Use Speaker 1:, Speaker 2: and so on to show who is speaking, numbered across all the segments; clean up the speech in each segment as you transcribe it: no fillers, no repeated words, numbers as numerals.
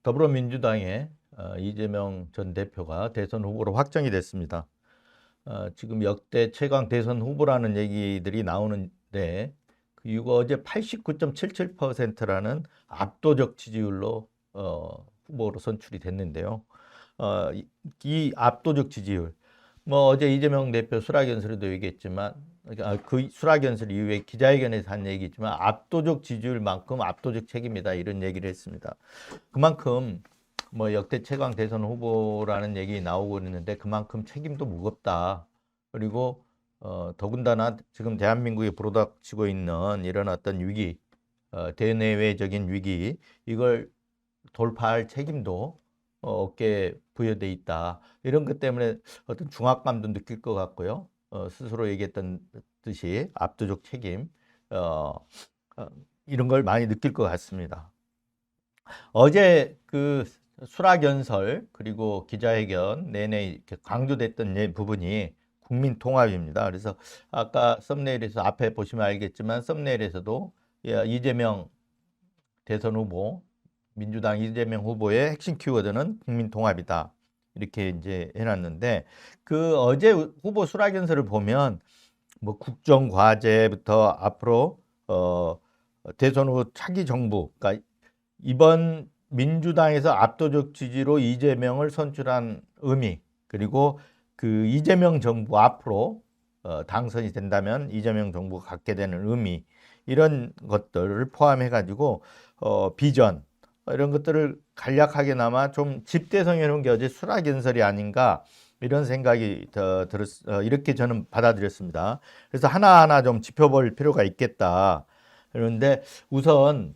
Speaker 1: 더불어민주당의 이재명 전 대표가 대선 후보로 확정이 됐습니다. 지금 역대 최강 대선 후보라는 얘기들이 나오는데 이거 어제 89.77%라는 압도적 지지율로 후보로 선출이 됐는데요. 이 압도적 지지율, 뭐 어제 이재명 대표 수락연설에도 얘기했지만 그 수락연설 이후에 기자회견에서 한 얘기지만 압도적 지지율만큼 압도적 책임이다 이런 얘기를 했습니다. 그만큼 뭐 역대 최강 대선 후보라는 얘기 나오고 있는데 그만큼 책임도 무겁다. 그리고 더군다나 지금 대한민국에 불어닥치고 있는 이런 어떤 위기, 대내외적인 위기 이걸 돌파할 책임도 어깨에 부여돼 있다. 이런 것 때문에 어떤 중압감도 느낄 것 같고요. 스스로 얘기했던 듯이 압도적 책임 이런 걸 많이 느낄 것 같습니다. 어제 그 수락연설 그리고 기자회견 내내 이렇게 강조됐던 부분이 국민 통합입니다. 그래서 아까 썸네일에서 앞에 보시면 알겠지만 썸네일에서도 이재명 대선 후보, 민주당 이재명 후보의 핵심 키워드는 국민 통합이다. 이렇게 이제 해놨는데 그 어제 후보 수락연설을 보면 뭐 국정 과제부터 앞으로 대선 후 차기 정부, 그러니까 이번 민주당에서 압도적 지지로 이재명을 선출한 의미, 그리고 그 이재명 정부 앞으로 당선이 된다면 이재명 정부가 갖게 되는 의미, 이런 것들을 포함해 가지고 비전 이런 것들을 간략하게 나마 좀 집대성해 놓은 게 어제 수락연설이 아닌가 이런 생각이 이렇게 저는 받아들였습니다. 그래서 하나하나 좀 짚어볼 필요가 있겠다. 그런데 우선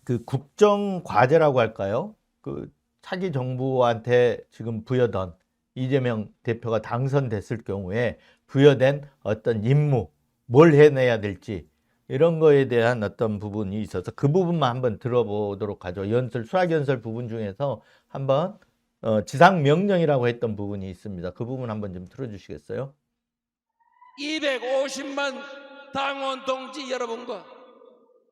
Speaker 1: 그 국정 과제라고 할까요? 그 차기 정부한테 지금 부여된 이재명 대표가 당선됐을 경우에 부여된 어떤 임무, 뭘 해내야 될지 이런 거에 대한 어떤 부분이 있어서 그 부분만 한번 들어보도록 하죠. 수락연설 부분 중에서 한번 지상명령이라고 했던 부분이 있습니다. 그 부분 한번 좀 틀어주시겠어요?
Speaker 2: 250만 당원 동지 여러분과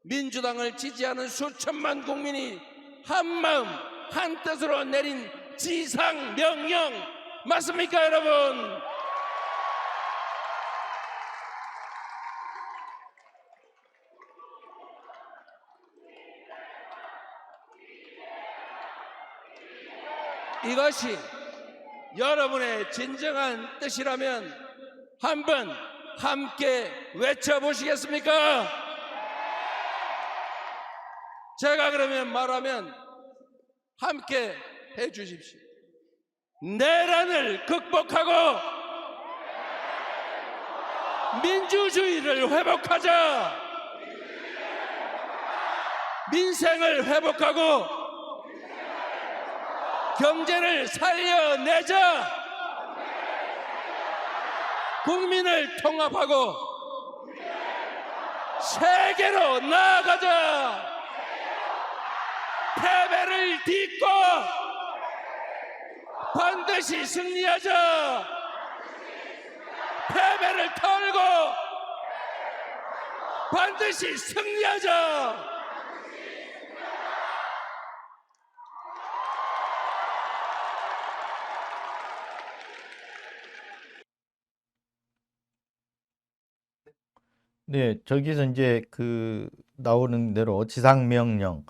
Speaker 2: 민주당을 지지하는 수천만 국민이 한마음 한뜻으로 내린 지상명령 맞습니까, 여러분? 이것이 여러분의 진정한 뜻이라면 한번 함께 외쳐보시겠습니까? 제가 그러면 말하면 함께 해주십시오. 내란을 극복하고 민주주의를 회복하자. 민생을 회복하고 경제를 살려내자. 국민을 통합하고 세계로 나아가자. 패배를 딛고 반드시 승리하자. 패배를 털고 반드시 승리하자.
Speaker 1: 네, 저기서 이제 그 나오는 대로 지상명령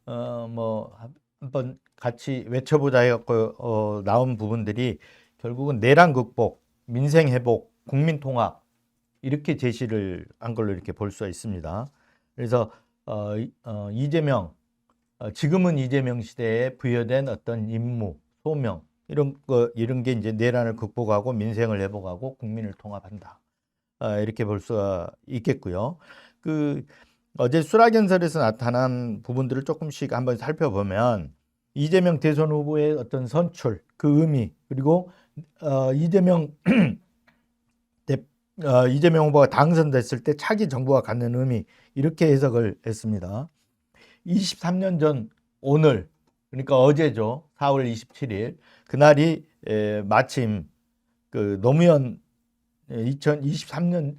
Speaker 1: 뭐 한번 같이 외쳐보자 해갖고 나온 부분들이 결국은 내란 극복, 민생 회복, 국민 통합 이렇게 제시를 한 걸로 이렇게 볼 수가 있습니다. 그래서 이재명 지금은 이재명 시대에 부여된 어떤 임무, 소명 이런 게 이제 내란을 극복하고 민생을 회복하고 국민을 통합한다. 이렇게 볼 수가 있겠고요. 그 어제 수락연설에서 나타난 부분들을 조금씩 한번 살펴보면 이재명 대선 후보의 어떤 선출, 그 의미, 그리고 이재명 이재명 후보가 당선됐을 때 차기 정부가 갖는 의미 이렇게 해석을 했습니다. 23년 전 오늘, 그러니까 어제죠. 4월 27일 그날이 마침 그 노무현 2023년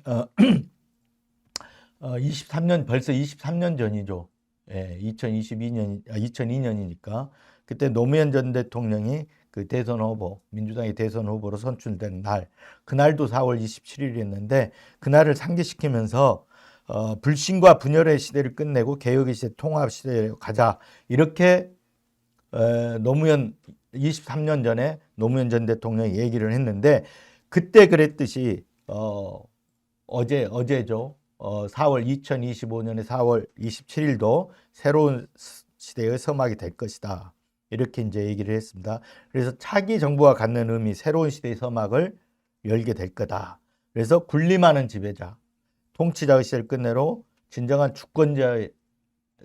Speaker 1: 23년 벌써 23년 전이죠. 예, 2002년이니까 그때 노무현 전 대통령이 그 대선 후보, 민주당의 대선 후보로 선출된 날, 그날도 4월 27일이었는데 그날을 상기시키면서 불신과 분열의 시대를 끝내고 개혁의 시대, 통합 시대로 가자 이렇게 노무현 23년 전에 노무현 전 대통령이 얘기를 했는데 그때 그랬듯이 어제죠. 2025년의 4월 27일도 새로운 시대의 서막이 될 것이다. 이렇게 이제 얘기를 했습니다. 그래서 차기 정부가 갖는 의미, 새로운 시대의 서막을 열게 될 거다. 그래서 군림하는 지배자, 통치자의 시대를 끝내로 진정한 주권자의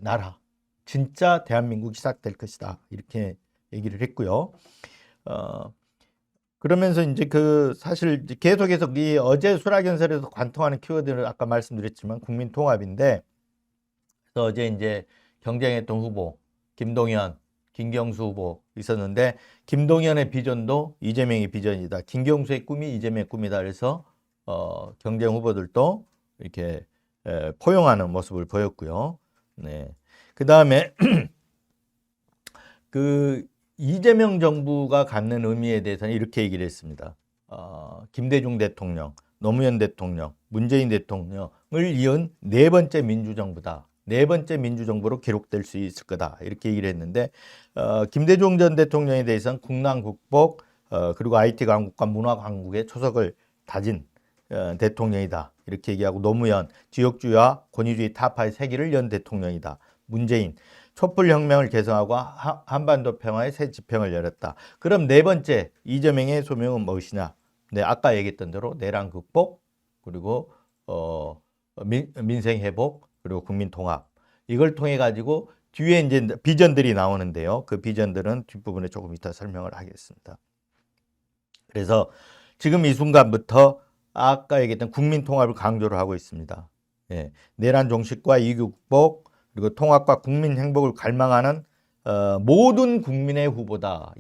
Speaker 1: 나라, 진짜 대한민국이 시작될 것이다. 이렇게 얘기를 했고요. 그러면서 이제 그 사실 계속해서 이 어제 수락연설에서 관통하는 키워드를 아까 말씀드렸지만 국민 통합인데, 그래서 어제 이제 경쟁했던 후보 김동연, 김경수 후보 있었는데 김동연의 비전도 이재명의 비전이다. 김경수의 꿈이 이재명의 꿈이다. 그래서 경쟁 후보들도 이렇게 포용하는 모습을 보였고요. 네. 그 다음에 그 이재명 정부가 갖는 의미에 대해서는 이렇게 얘기를 했습니다. 김대중 대통령, 노무현 대통령, 문재인 대통령을 이은 네 번째 민주정부다. 네 번째 민주정부로 기록될 수 있을 거다. 이렇게 얘기를 했는데 김대중 전 대통령에 대해서는 국난국복 그리고 IT 강국과 문화 강국의 초석을 다진 대통령이다. 이렇게 얘기하고 노무현, 지역주의와 권위주의 타파의 세기를 연 대통령이다. 문재인, 촛불혁명을 개성하고 한반도 평화의 새 지평을 열었다. 그럼 네 번째 이재명의 소명은 무엇이냐? 네, 아까 얘기했던 대로 내란 극복, 그리고 민생 회복, 그리고 국민 통합. 이걸 통해 가지고 뒤에 이제 비전들이 나오는데요. 그 비전들은 뒷부분에 조금 이따 설명을 하겠습니다. 그래서 지금 이 순간부터 아까 얘기했던 국민 통합을 강조를 하고 있습니다. 예, 내란 종식과 이교 극복, 그리고 통합과 국민 행복을 갈망하는 모든 국민의 후보다.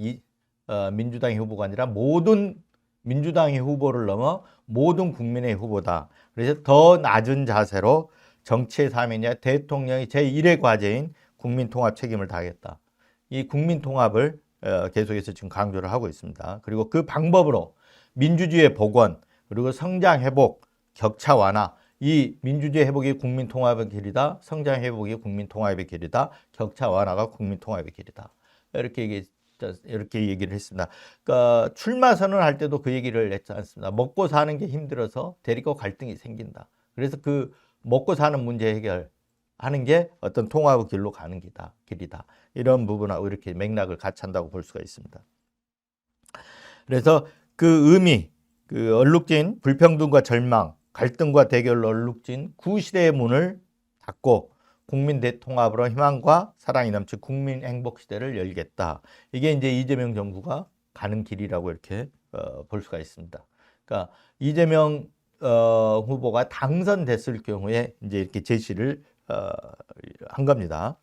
Speaker 1: 민주당의 후보가 아니라 모든 민주당의 후보를 넘어 모든 국민의 후보다. 그래서 더 낮은 자세로 정치의 사명이냐 대통령이 제1의 과제인 국민 통합 책임을 다하겠다. 이 국민 통합을 계속해서 지금 강조를 하고 있습니다. 그리고 그 방법으로 민주주의의 복원, 그리고 성장 회복, 격차 완화, 이 민주주의 회복이 국민 통합의 길이다. 성장 회복이 국민 통합의 길이다. 격차 완화가 국민 통합의 길이다. 이렇게 얘기를 했습니다. 그러니까 출마 선언할 때도 그 얘기를 했지 않습니다. 먹고 사는 게 힘들어서 대립과 갈등이 생긴다. 그래서 그 먹고 사는 문제 해결하는 게 어떤 통합의 길로 가는 길이다. 이런 부분하고 이렇게 맥락을 같이 한다고 볼 수가 있습니다. 그래서 그 의미, 그 얼룩진 불평등과 절망, 갈등과 대결로 얼룩진 구시대의 문을 닫고 국민 대통합으로 희망과 사랑이 넘친 국민 행복 시대를 열겠다. 이게 이제 이재명 정부가 가는 길이라고 이렇게 볼 수가 있습니다. 그러니까 이재명 후보가 당선됐을 경우에 이제 이렇게 제시를 한 겁니다.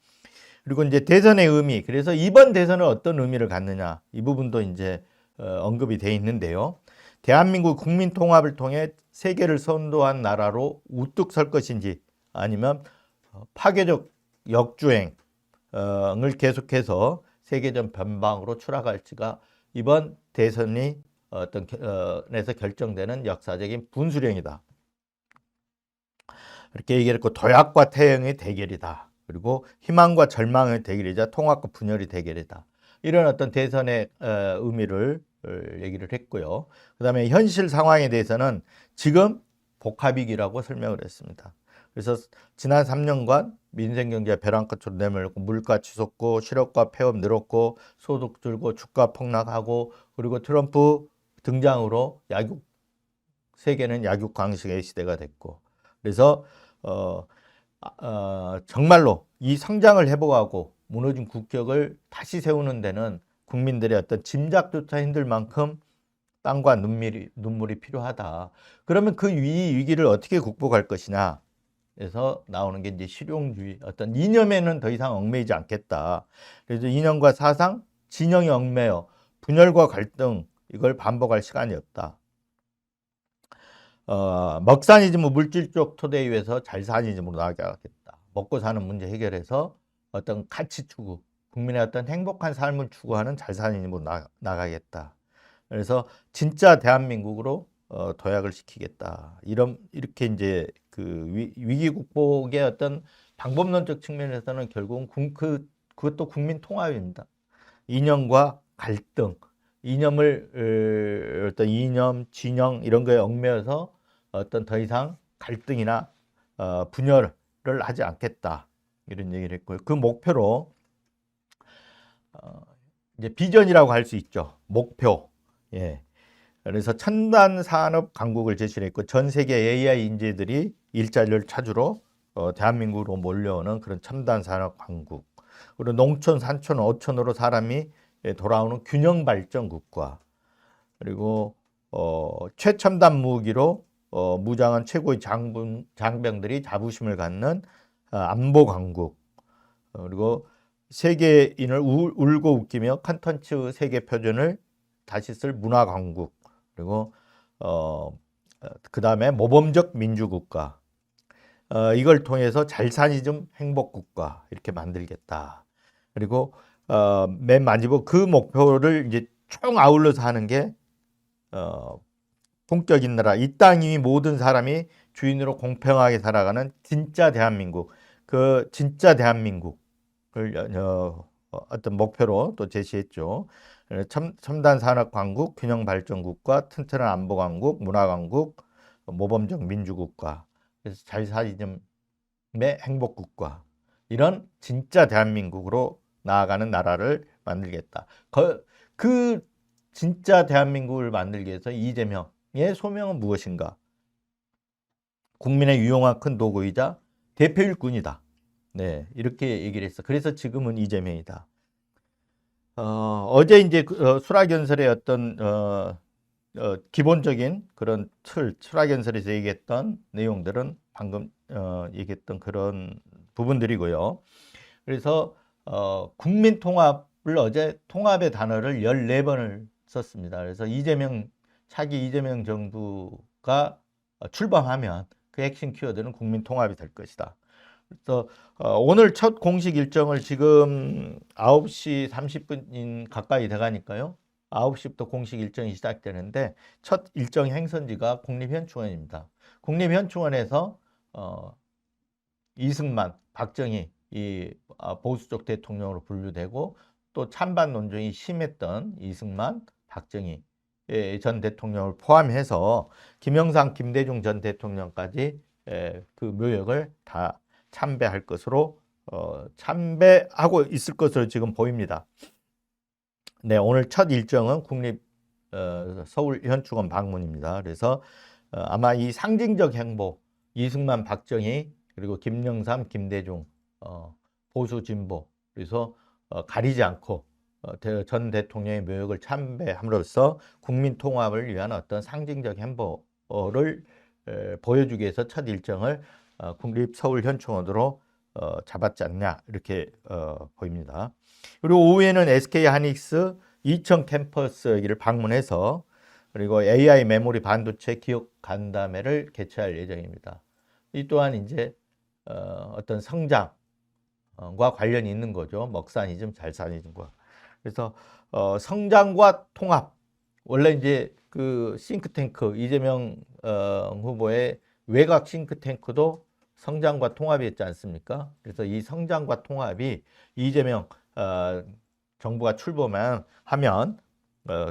Speaker 1: 그리고 이제 대선의 의미, 그래서 이번 대선은 어떤 의미를 갖느냐, 이 부분도 이제 언급이 돼 있는데요. 대한민국 국민 통합을 통해 세계를 선도한 나라로 우뚝 설 것인지 아니면 파괴적 역주행을 계속해서 세계적 변방으로 추락할지가 이번 대선이 에서 결정되는 역사적인 분수령이다. 이렇게 얘기했고 도약과 태영의 대결이다. 그리고 희망과 절망의 대결이자 통합과 분열의 대결이다. 이런 어떤 대선의 의미를 얘기를 했고요. 그 다음에 현실 상황에 대해서는 지금 복합위기라고 설명을 했습니다. 그래서 지난 3년간 민생경제가 벼랑 끝으로 내몰렸고 물가 치솟고 실업과 폐업 늘었고 소득 줄고 주가 폭락하고 그리고 트럼프 등장으로 세계는 약육강식의 시대가 됐고 그래서 정말로 이 성장을 회복하고 무너진 국격을 다시 세우는 데는 국민들의 어떤 짐작조차 힘들 만큼 땀과 눈물이 필요하다. 그러면 그 위기를 어떻게 극복할 것이냐 에서 나오는 게 이제 실용주의, 어떤 이념에는 더 이상 얽매이지 않겠다. 그래서 이념과 사상, 진영에 얽매여 분열과 갈등 이걸 반복할 시간이 없다. 먹사니즘을 물질적 토대 위에서 잘사니즘으로 나아가겠다. 먹고 사는 문제 해결해서 어떤 가치 추구, 국민의 어떤 행복한 삶을 추구하는 잘사님으로 나가겠다. 그래서 진짜 대한민국으로 도약을 시키겠다. 이렇게 이제 그 위기 극복의 어떤 방법론적 측면에서는 결국은 그것도 국민 통합입니다. 이념과 갈등, 어떤 이념, 진영 이런 거에 얽매여서 어떤 더 이상 갈등이나 분열을 하지 않겠다. 이런 얘기를 했고요. 그 목표로 이제 비전이라고 할 수 있죠. 목표. 예. 그래서 첨단 산업 강국을 제시를 했고 전 세계 AI 인재들이 일자리를 찾으러 대한민국으로 몰려오는 그런 첨단 산업 강국. 그리고 농촌, 산촌, 어촌으로 사람이 돌아오는 균형 발전 국가. 그리고 최첨단 무기로 무장한 최고의 장병들이 자부심을 갖는 안보 강국. 그리고 세계인을 울고 웃기며 컨텐츠 세계 표준을 다시 쓸 문화 강국. 그리고 그 다음에 모범적 민주국가. 이걸 통해서 잘사니즘 행복국가 이렇게 만들겠다. 그리고 맨 마지막 그 목표를 이제 총 아울러서 하는 게 본격인 나라, 이 땅 위 모든 사람이 주인으로 공평하게 살아가는 진짜 대한민국, 그 진짜 대한민국을 어떤 목표로 또 제시했죠. 첨단 산업 강국, 균형 발전 국가, 튼튼한 안보 강국, 문화 강국, 모범적 민주국가, 그래서 잘사니즘의 행복 국가, 이런 진짜 대한민국으로 나아가는 나라를 만들겠다. 그 진짜 대한민국을 만들기 위해서 이재명의 소명은 무엇인가? 국민의 유용한 큰 도구이자 대표 일꾼이다. 네, 이렇게 얘기를 했어. 그래서 지금은 이재명이다. 어제 이제 수락연설의 어떤 기본적인 그런 수락연설에서 얘기했던 내용들은 방금 얘기했던 그런 부분들이고요. 그래서 국민 통합을 어제 통합의 단어를 14번을 썼습니다. 그래서 차기 이재명 정부가 출범하면 그 핵심 키워드는 국민 통합이 될 것이다. 그래서 오늘 첫 공식 일정을 지금 9시 30분 가까이 돼가니까요. 9시부터 공식 일정이 시작되는데 첫 일정 행선지가 국립현충원입니다. 국립현충원에서 이승만, 박정희 이 보수 쪽 대통령으로 분류되고 또 찬반 논쟁이 심했던 이승만, 박정희 전 대통령을 포함해서 김영삼, 김대중 전 대통령까지 그 묘역을 다 참배할 것으로 참배하고 있을 것으로 지금 보입니다. 네, 오늘 첫 일정은 국립 서울현충원 방문입니다. 그래서 아마 이 상징적 행보, 이승만, 박정희 그리고 김영삼, 김대중 보수 진보, 그래서 가리지 않고 전 대통령의 묘역을 참배함으로써 국민 통합을 위한 어떤 상징적 행보를 보여주기 위해서 첫 일정을 국립 서울현충원으로 잡았지 않냐 이렇게 보입니다. 그리고 오후에는 SK 하이닉스 이천 캠퍼스 여기를 방문해서 그리고 AI 메모리 반도체 기업 간담회를 개최할 예정입니다. 이 또한 이제 어떤 성장과 관련이 있는 거죠. 먹사니즘, 잘사니즘과. 그래서 성장과 통합. 원래 이제 그 싱크탱크 이재명 후보의 외곽 싱크탱크도 성장과 통합이었지 않습니까? 그래서 이 성장과 통합이 이재명 정부가 출범하면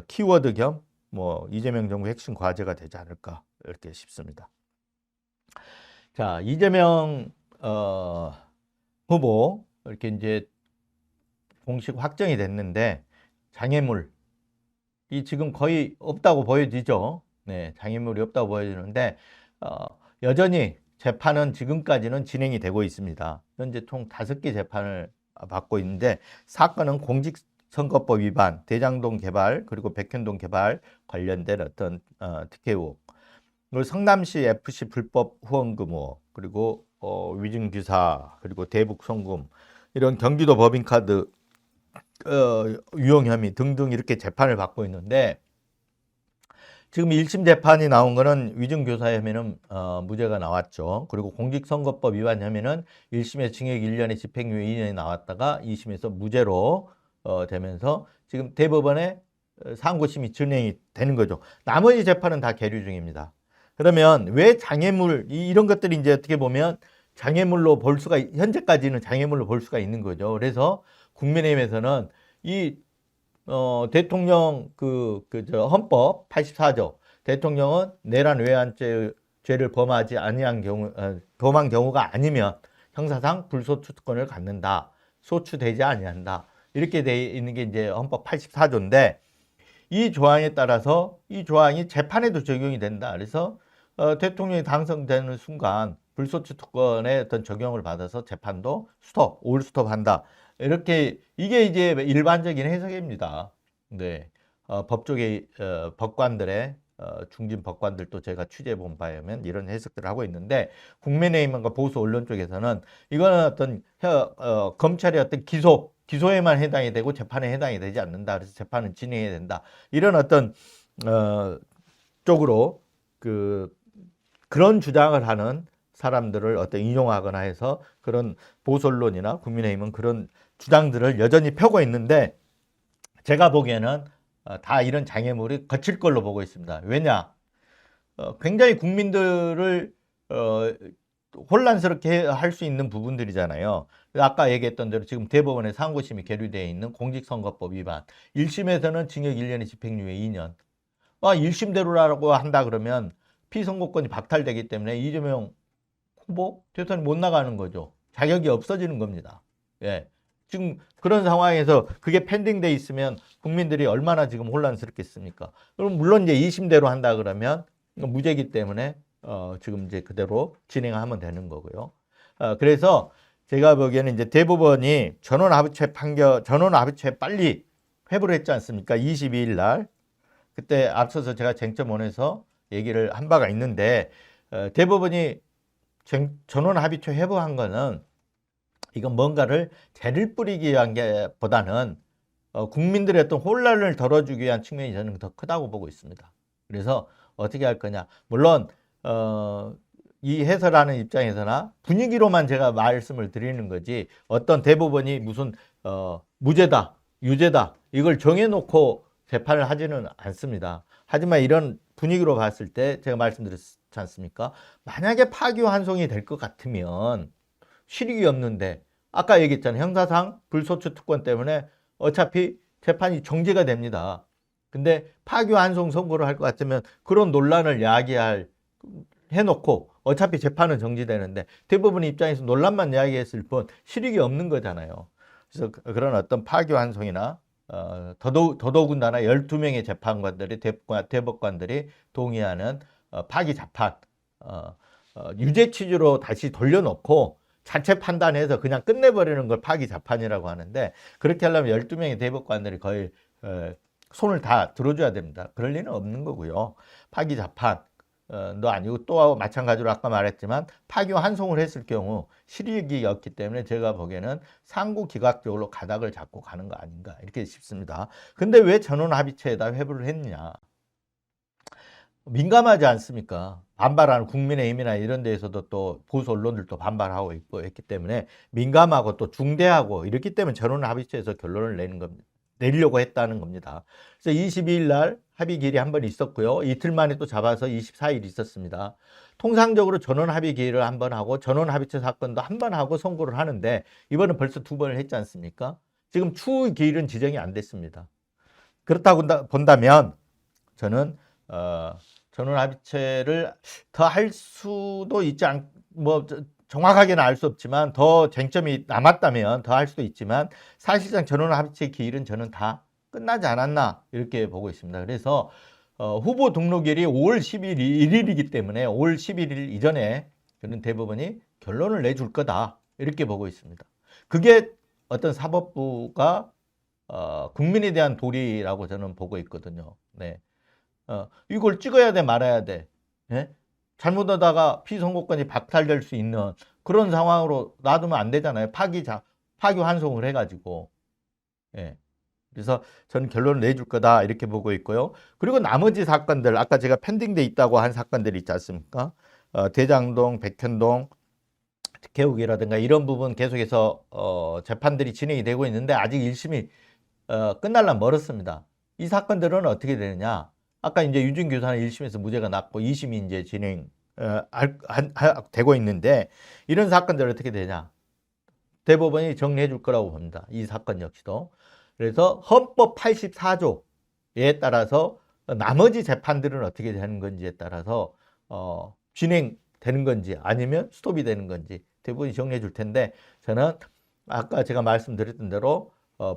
Speaker 1: 키워드 겸 뭐 이재명 정부 핵심 과제가 되지 않을까 이렇게 싶습니다. 자, 이재명 후보 이렇게 이제 공식 확정이 됐는데 장애물이 지금 거의 없다고 보여지죠. 네, 장애물이 없다고 보여지는데 여전히 재판은 지금까지는 진행이 되고 있습니다. 현재 총 5개 재판을 받고 있는데 사건은 공직선거법 위반, 대장동 개발 그리고 백현동 개발 관련된 어떤 특혜 의혹, 그리고 성남시 FC 불법 후원금 의혹, 그리고 위증규사, 그리고 대북 송금, 이런 경기도 법인카드 유용 혐의 등등 이렇게 재판을 받고 있는데 지금 1심 재판이 나온 거는 위증교사 혐의는 무죄가 나왔죠. 그리고 공직선거법 위반 혐의는 1심에 징역 1년에 집행유예 2년이 나왔다가 2심에서 무죄로 되면서 지금 대법원에 상고심이 진행이 되는 거죠. 나머지 재판은 다 계류 중입니다. 그러면 왜 장애물 이런 것들이 이제 어떻게 보면 장애물로 볼 수가 현재까지는 장애물로 볼 수가 있는 거죠. 그래서 국민의힘에서는 이 대통령 저 헌법 84조 대통령은 내란 외환죄를 범하지 아니한 경우 범한 경우가 아니면 형사상 불소추권을 갖는다. 소추되지 아니한다. 이렇게 돼 있는 게 이제 헌법 84조인데 이 조항에 따라서 이 조항이 재판에도 적용이 된다. 그래서 대통령이 당선되는 순간 불소추 특권의 어떤 적용을 받아서 재판도 올 스톱한다. 이렇게 이게 이제 일반적인 해석입니다. 네, 법조계 법관들의 중진 법관들도 제가 취재해 본 바에 의하면 이런 해석들을 하고 있는데 국민의힘과 보수 언론 쪽에서는 이거는 어떤 검찰의 어떤 기소에만 해당이 되고 재판에 해당이 되지 않는다. 그래서 재판은 진행해야 된다. 이런 어떤 쪽으로 그런 주장을 하는 사람들을 어떤 인용하거나 해서 그런 보수 언론이나 국민의힘은 그런 주장들을 여전히 펴고 있는데 제가 보기에는 다 이런 장애물이 거칠 걸로 보고 있습니다. 왜냐? 굉장히 국민들을 혼란스럽게 할 수 있는 부분들이잖아요. 아까 얘기했던 대로 지금 대법원에 상고심이 계류되어 있는 공직선거법 위반 1심에서는 징역 1년에 집행유예 2년 1심대로라고 한다 그러면 피선거권이 박탈되기 때문에 이재명 후보 대선이 못 나가는 거죠. 자격이 없어지는 겁니다. 예. 지금 그런 상황에서 그게 펜딩돼 있으면 국민들이 얼마나 지금 혼란스럽겠습니까? 그럼 물론 이제 2심대로 한다 그러면 무죄이기 때문에 지금 이제 그대로 진행하면 되는 거고요. 그래서 제가 보기에는 이제 대법원이 전원합의체 빨리 회부를 했지 않습니까? 22일 날. 그때 앞서서 제가 쟁점원에서 얘기를 한 바가 있는데 대법원이 전원합의체 회부한 거는 이건 뭔가를 재를 뿌리기 위한 게 보다는 국민들의 어떤 혼란을 덜어주기 위한 측면이 저는 더 크다고 보고 있습니다. 그래서 어떻게 할 거냐. 물론 이 해설하는 입장에서나 분위기로만 제가 말씀을 드리는 거지 어떤 대법원이 무슨 무죄다, 유죄다 이걸 정해놓고 재판을 하지는 않습니다. 하지만 이런 분위기로 봤을 때 제가 말씀드렸지 않습니까? 만약에 파기환송이 될 것 같으면 실익이 없는데 아까 얘기했잖아요. 형사상 불소추 특권 때문에 어차피 재판이 정지가 됩니다. 근데 파기환송 선고를 할 것 같으면 그런 논란을 해놓고 어차피 재판은 정지되는데 대부분 입장에서 논란만 이야기했을 뿐 실익이 없는 거잖아요. 그래서 그런 어떤 파기환송이나 더더군다나 12명의 재판관들이 대법관들이 동의하는 파기 재판 유죄 취지로 다시 돌려놓고 자체 판단해서 그냥 끝내버리는 걸 파기 재판이라고 하는데 그렇게 하려면 12명의 대법관들이 거의 손을 다 들어줘야 됩니다. 그럴 리는 없는 거고요. 파기 재판도 아니고 또 마찬가지로 아까 말했지만 파기환송을 했을 경우 실익이 없기 때문에 제가 보기에는 상고기각적으로 가닥을 잡고 가는 거 아닌가 이렇게 싶습니다. 근데 왜 전원합의체에다 회부를 했느냐. 민감하지 않습니까? 반발하는 국민의힘이나 이런 데에서도 또 보수 언론들도 반발하고 있고 했기 때문에 민감하고 또 중대하고 이렇기 때문에 전원합의체에서 결론을 내리려고 했다는 겁니다. 그래서 22일 날 합의 기일이 한 번 있었고요. 이틀 만에 또 잡아서 24일 있었습니다. 통상적으로 전원합의 기일을 한 번 하고 전원합의체 사건도 한 번 하고 선고를 하는데 이번은 벌써 2번을 했지 않습니까? 지금 추후 기일은 지정이 안 됐습니다. 그렇다고 본다면 저는 전원합의체를 더 할 수도 있지 정확하게는 알 수 없지만 더 쟁점이 남았다면 더 할 수도 있지만 사실상 전원합의체 기일은 저는 다 끝나지 않았나 이렇게 보고 있습니다. 그래서 후보 등록일이 5월 11일이기 때문에 5월 11일 이전에 저는 대법원이 결론을 내줄 거다 이렇게 보고 있습니다. 그게 어떤 사법부가 국민에 대한 도리라고 저는 보고 있거든요. 네. 이걸 찍어야 돼 말아야 돼. 예? 잘못하다가 피선거권이 박탈될 수 있는 그런 상황으로 놔두면 안 되잖아요. 파기환송을 해가지고. 예. 그래서 저는 결론을 내줄 거다 이렇게 보고 있고요. 그리고 나머지 사건들 아까 제가 펜딩돼 있다고 한 사건들 있지 않습니까? 대장동, 백현동, 개욱이라든가 이런 부분 계속해서 재판들이 진행이 되고 있는데 아직 1심이 끝날란 멀었습니다. 이 사건들은 어떻게 되느냐? 아까 이제 유진규 교사는 1심에서 무죄가 났고 2심이 이제 진행 되고 있는데 이런 사건들 어떻게 되냐? 대법원이 정리해 줄 거라고 봅니다. 이 사건 역시도. 그래서 헌법 84조에 따라서 나머지 재판들은 어떻게 되는 건지에 따라서 진행되는 건지 아니면 스톱이 되는 건지 대법원이 정리해 줄 텐데 저는 아까 제가 말씀드렸던 대로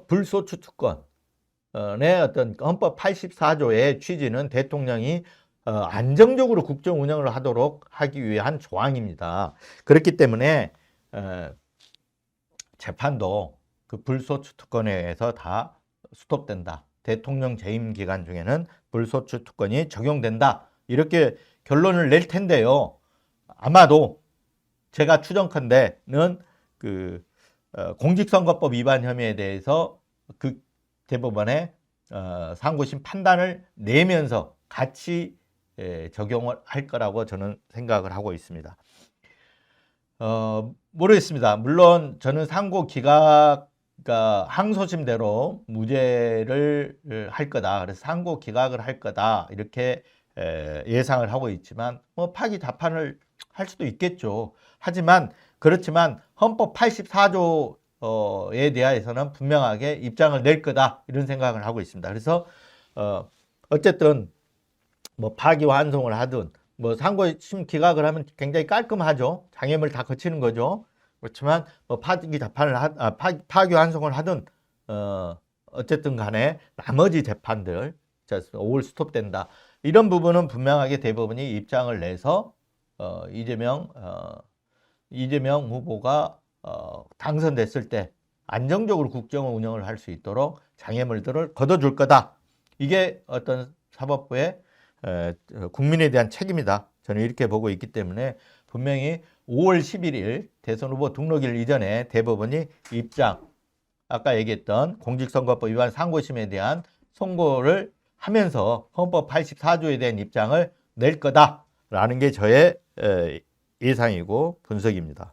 Speaker 1: 불소추 특권의 어떤 헌법 84조의 취지는 대통령이 안정적으로 국정 운영을 하도록 하기 위한 조항입니다. 그렇기 때문에 재판도 그 불소추 특권에 의해서 다 스톱된다. 대통령 재임 기간 중에는 불소추 특권이 적용된다. 이렇게 결론을 낼 텐데요. 아마도 제가 추정컨대는 그 공직선거법 위반 혐의에 대해서 그 대법원의 상고심 판단을 내면서 같이 적용을 할 거라고 저는 생각을 하고 있습니다. 모르겠습니다. 물론 저는 상고 기각 항소심대로 무죄를 할 거다. 그래서 상고 기각을 할 거다. 이렇게 예상을 하고 있지만 뭐 파기 답판을 할 수도 있겠죠. 하지만 그렇지만 헌법 84조에 대해서는 분명하게 입장을 낼 거다. 이런 생각을 하고 있습니다. 그래서 어쨌든 뭐 파기 환송을 하든 뭐 상고심 기각을 하면 굉장히 깔끔하죠. 장애물 다 거치는 거죠. 그렇지만 뭐 파기 답판을 파기 환송을 하든 어쨌든 간에 나머지 재판들 5월 스톱된다. 이런 부분은 분명하게 대법원이 입장을 내서 이재명 후보가 당선됐을 때 안정적으로 국정 운영을 할 수 있도록 장애물들을 걷어줄 거다. 이게 어떤 사법부의 국민에 대한 책임이다. 저는 이렇게 보고 있기 때문에 분명히 5월 11일 대선 후보 등록일 이전에 대법원이 입장, 아까 얘기했던 공직선거법 위반 상고심에 대한 선고를 하면서 헌법 84조에 대한 입장을 낼 거다라는 게 저의 예상이고 분석입니다.